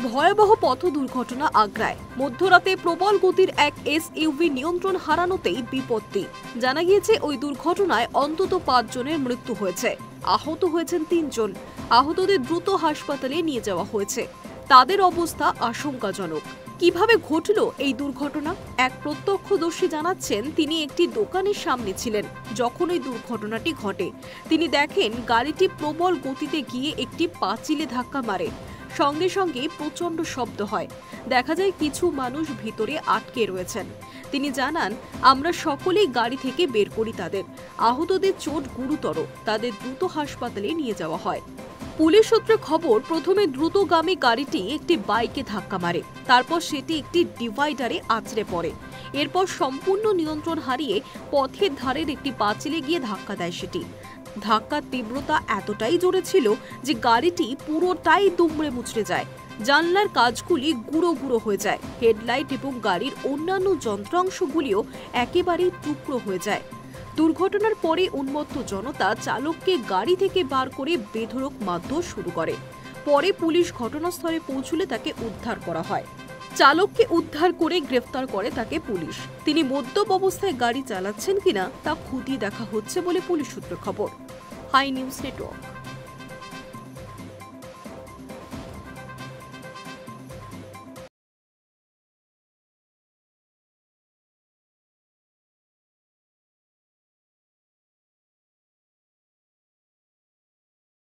ভয়াবহ পথ দুর্ঘটনা আগ্রায়। মধ্যরাতে প্রবল গতির এক এসইউভি নিয়ন্ত্রণ হারানোতেই বিপত্তি। জানা গিয়েছে ওই দুর্ঘটনায় অন্তত ৫ জনের মৃত্যু হয়েছে, আহত হয়েছেন ৩ জন। আহতদের দ্রুত হাসপাতালে নিয়ে যাওয়া হয়েছে। তাদের অবস্থা আশঙ্কাজনক। কিভাবে ঘটল এই দুর্ঘটনা? এক প্রত্যক্ষদর্শী জানাচ্ছেন, তিনি একটি দোকানের সামনে ছিলেন যখন এই দুর্ঘটনাটি ঘটে। তিনি দেখেন গাড়িটি প্রবল গতিতে গিয়ে একটি পাঁচিলে ধাক্কা মারে। সঙ্গে সঙ্গে প্রচন্ড শব্দ হয়। দেখা যায় কিছু মানুষ ভিতরে আটকে রয়েছেন। তিনি জানান, আমরা সকলেই গাড়ি থেকে বের করি তাদের। আহতদের চোট গুরুতর, তাদের দ্রুত হাসপাতালে নিয়ে যাওয়া হয়। পুলিশ সূত্রে খবর, প্রথমে দ্রুতগামী গাড়িটি একটি বাইকে ধাক্কা মারে, তারপর সেটি একটি ডিভাইডারে আছড়ে পড়ে। এরপর সম্পূর্ণ নিয়ন্ত্রণ হারিয়ে পথের ধারের একটি পাঁচিলে গিয়ে ধাক্কা দেয় সেটি। ধাক্কার তীব্রতা এতটাই জোরে ছিল যে গাড়িটি পুরোটাই দুমড়ে মুচড়ে যায়। জানলার কাঁচগুলি গুঁড়ো গুঁড়ো হয়ে যায়। হেডলাইট এবং গাড়ির অন্যান্য যন্ত্রাংশগুলিও একেবারেই টুকরো হয়ে যায়। দুর্ঘটনার পরে উন্মত্ত জনতা চালককে গাড়ি থেকে বার করে বেধড়ক মারধর শুরু করে। পরে পুলিশ ঘটনাস্থলে পৌঁছলে তাকে উদ্ধার করা হয়। চালককে উদ্ধার করে গ্রেফতার করে তাকে পুলিশ। তিনি মদ্যপ অবস্থায় গাড়ি চালাচ্ছেন কিনা তা খতিয়ে দেখা হচ্ছে বলে পুলিশ সূত্রে খবর। High News network.